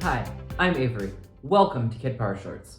Hi, I'm Avery. Welcome to Kidpower Shorts.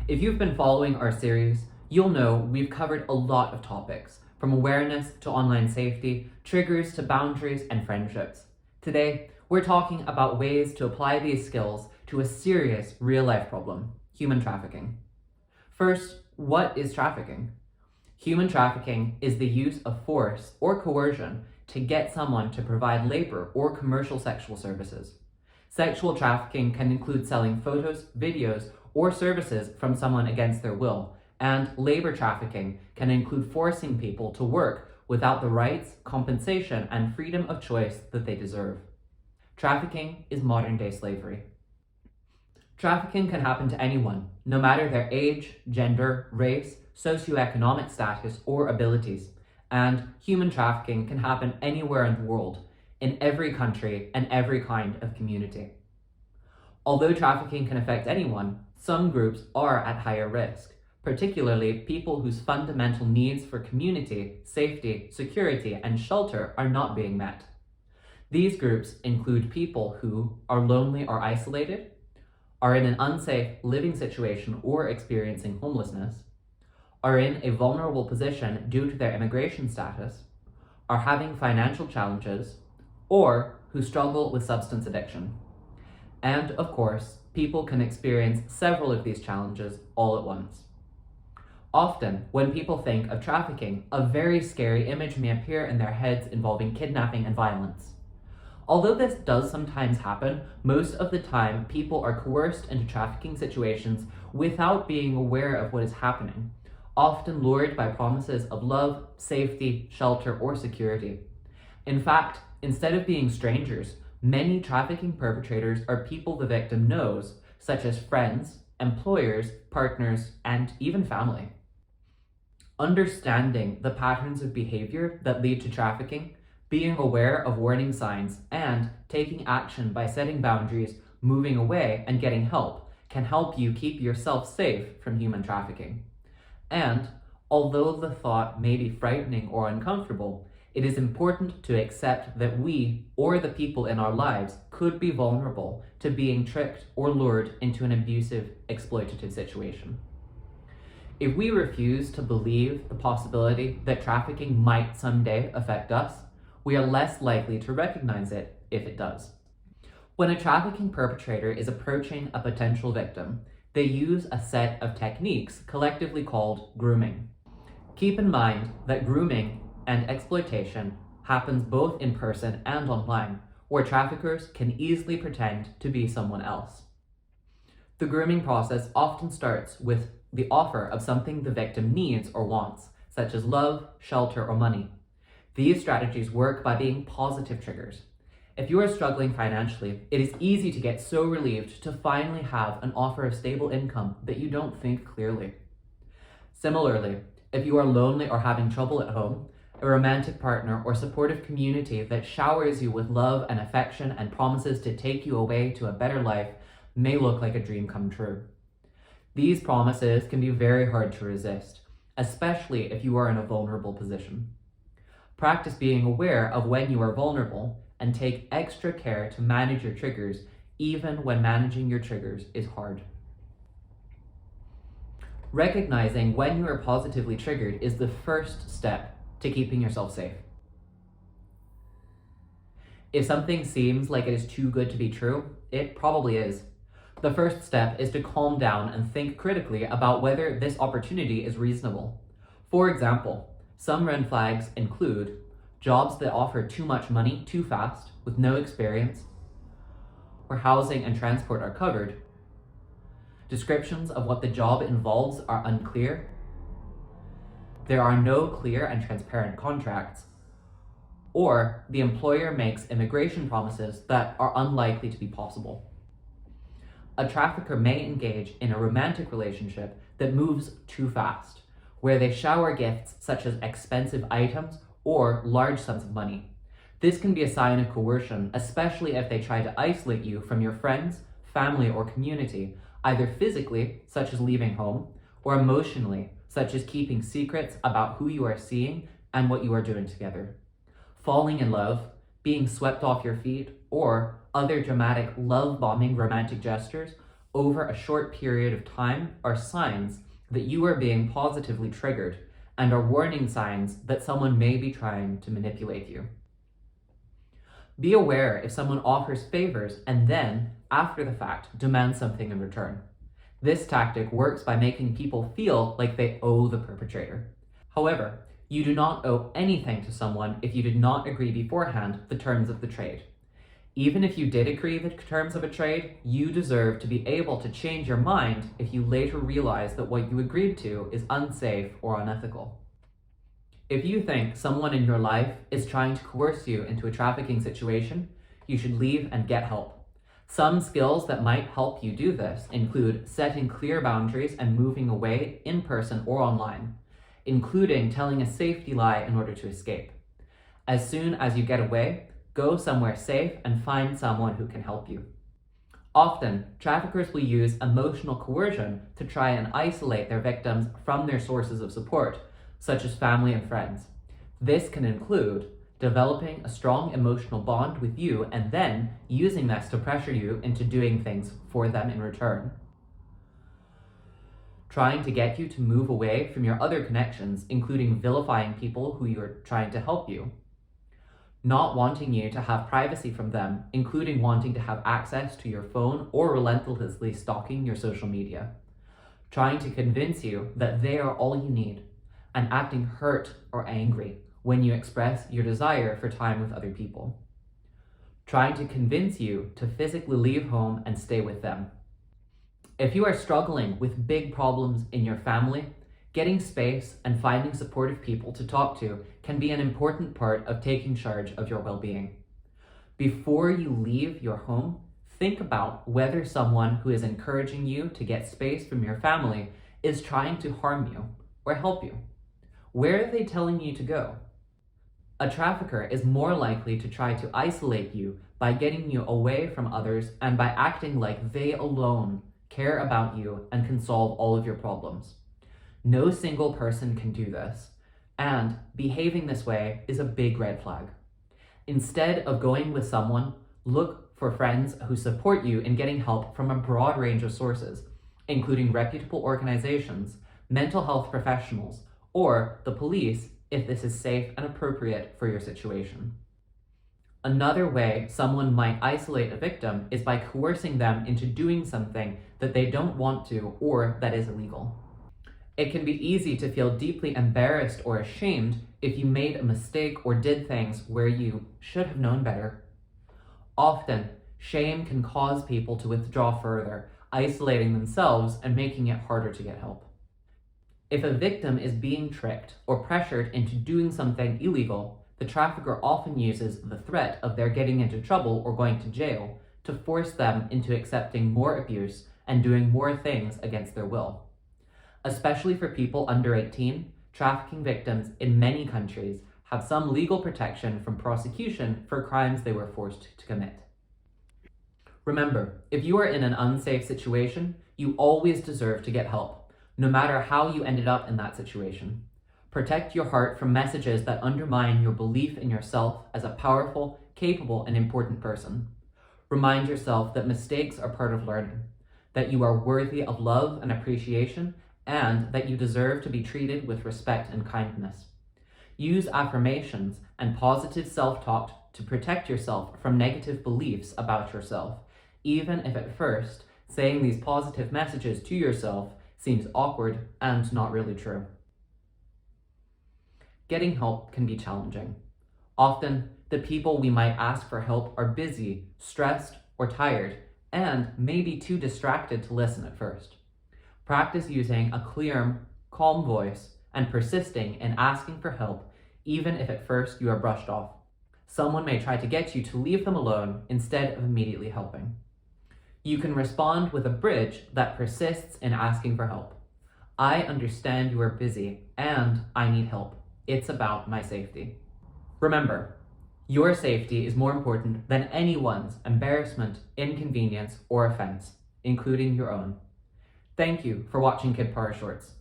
If you've been following our series, you'll know we've covered a lot of topics, from awareness to online safety, triggers to boundaries and friendships. Today, we're talking about ways to apply these skills to a serious real-life problem, human trafficking. First, what is trafficking? Human trafficking is the use of force or coercion to get someone to provide labor or commercial sexual services. Sexual trafficking can include selling photos, videos, or services from someone against their will, and labor trafficking can include forcing people to work without the rights, compensation, and freedom of choice that they deserve. Trafficking is modern-day slavery. Trafficking can happen to anyone, no matter their age, gender, race, socioeconomic status, or abilities. And human trafficking can happen anywhere in the world, in every country and every kind of community. Although trafficking can affect anyone, some groups are at higher risk, particularly people whose fundamental needs for community, safety, security, and shelter are not being met. These groups include people who are lonely or isolated, are in an unsafe living situation or experiencing homelessness, are in a vulnerable position due to their immigration status, are having financial challenges, or who struggle with substance addiction. And of course, people can experience several of these challenges all at once. Often, when people think of trafficking, a very scary image may appear in their heads involving kidnapping and violence. Although this does sometimes happen, most of the time people are coerced into trafficking situations without being aware of what is happening, often lured by promises of love, safety, shelter, or security. In fact, instead of being strangers, many trafficking perpetrators are people the victim knows, such as friends, employers, partners, and even family. Understanding the patterns of behavior that lead to trafficking, being aware of warning signs, and taking action by setting boundaries, moving away, and getting help can help you keep yourself safe from human trafficking. And although the thought may be frightening or uncomfortable, it is important to accept that we, or the people in our lives, could be vulnerable to being tricked or lured into an abusive, exploitative situation. If we refuse to believe the possibility that trafficking might someday affect us, we are less likely to recognize it if it does. When a trafficking perpetrator is approaching a potential victim, they use a set of techniques collectively called grooming. Keep in mind that grooming and exploitation happens both in person and online, where traffickers can easily pretend to be someone else. The grooming process often starts with the offer of something the victim needs or wants, such as love, shelter, or money. These strategies work by being positive triggers. If you are struggling financially, it is easy to get so relieved to finally have an offer of stable income that you don't think clearly. Similarly, if you are lonely or having trouble at home, a romantic partner or supportive community that showers you with love and affection and promises to take you away to a better life may look like a dream come true. These promises can be very hard to resist, especially if you are in a vulnerable position. Practice being aware of when you are vulnerable and take extra care to manage your triggers, even when managing your triggers is hard. Recognizing when you are positively triggered is the first step to keeping yourself safe. If something seems like it is too good to be true, it probably is. The first step is to calm down and think critically about whether this opportunity is reasonable. For example, some red flags include jobs that offer too much money too fast with no experience, where housing and transport are covered, descriptions of what the job involves are unclear, there are no clear and transparent contracts, or the employer makes immigration promises that are unlikely to be possible. A trafficker may engage in a romantic relationship that moves too fast, where they shower gifts such as expensive items or large sums of money. This can be a sign of coercion, especially if they try to isolate you from your friends, family, or community, either physically, such as leaving home, or emotionally, such as keeping secrets about who you are seeing and what you are doing together. Falling in love, being swept off your feet, or other dramatic love-bombing romantic gestures over a short period of time are signs that you are being positively triggered and are warning signs that someone may be trying to manipulate you. Be aware if someone offers favors and then, after the fact, demands something in return. This tactic works by making people feel like they owe the perpetrator. However, you do not owe anything to someone if you did not agree beforehand the terms of the trade. Even if you did agree the terms of a trade, you deserve to be able to change your mind if you later realize that what you agreed to is unsafe or unethical. If you think someone in your life is trying to coerce you into a trafficking situation, you should leave and get help. Some skills that might help you do this include setting clear boundaries and moving away in person or online, including telling a safety lie in order to escape. As soon as you get away, go somewhere safe and find someone who can help you. Often, traffickers will use emotional coercion to try and isolate their victims from their sources of support, such as family and friends. This can include developing a strong emotional bond with you and then using this to pressure you into doing things for them in return. Trying to get you to move away from your other connections, including vilifying people who you're trying to help you. Not wanting you to have privacy from them, including wanting to have access to your phone or relentlessly stalking your social media. Trying to convince you that they are all you need, and acting hurt or angry when you express your desire for time with other people. Trying to convince you to physically leave home and stay with them. If you are struggling with big problems in your family, getting space and finding supportive people to talk to can be an important part of taking charge of your well-being. Before you leave your home, think about whether someone who is encouraging you to get space from your family is trying to harm you or help you. Where are they telling you to go? A trafficker is more likely to try to isolate you by getting you away from others and by acting like they alone care about you and can solve all of your problems. No single person can do this, and behaving this way is a big red flag. Instead of going with someone, look for friends who support you in getting help from a broad range of sources, including reputable organizations, mental health professionals, or the police if this is safe and appropriate for your situation. Another way someone might isolate a victim is by coercing them into doing something that they don't want to or that is illegal. It can be easy to feel deeply embarrassed or ashamed if you made a mistake or did things where you should have known better. Often, shame can cause people to withdraw further, isolating themselves and making it harder to get help. If a victim is being tricked or pressured into doing something illegal, the trafficker often uses the threat of their getting into trouble or going to jail to force them into accepting more abuse and doing more things against their will. Especially for people under 18, trafficking victims in many countries have some legal protection from prosecution for crimes they were forced to commit. Remember, if you are in an unsafe situation, you always deserve to get help, no matter how you ended up in that situation. Protect your heart from messages that undermine your belief in yourself as a powerful, capable, and important person. Remind yourself that mistakes are part of learning, that you are worthy of love and appreciation, and that you deserve to be treated with respect and kindness. Use affirmations and positive self-talk to protect yourself from negative beliefs about yourself, even if at first saying these positive messages to yourself seems awkward and not really true. Getting help can be challenging. Often, the people we might ask for help are busy, stressed, or tired, and maybe too distracted to listen at first. Practice using a clear, calm voice and persisting in asking for help, even if at first you are brushed off. Someone may try to get you to leave them alone instead of immediately helping. You can respond with a bridge that persists in asking for help. I understand you are busy and I need help. It's about my safety. Remember, your safety is more important than anyone's embarrassment, inconvenience, or offense, including your own. Thank you for watching Kidpower Shorts.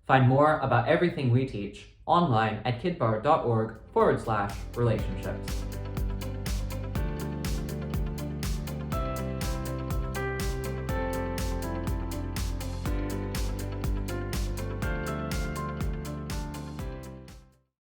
Find more about everything we teach online at kidpower.org/relationships.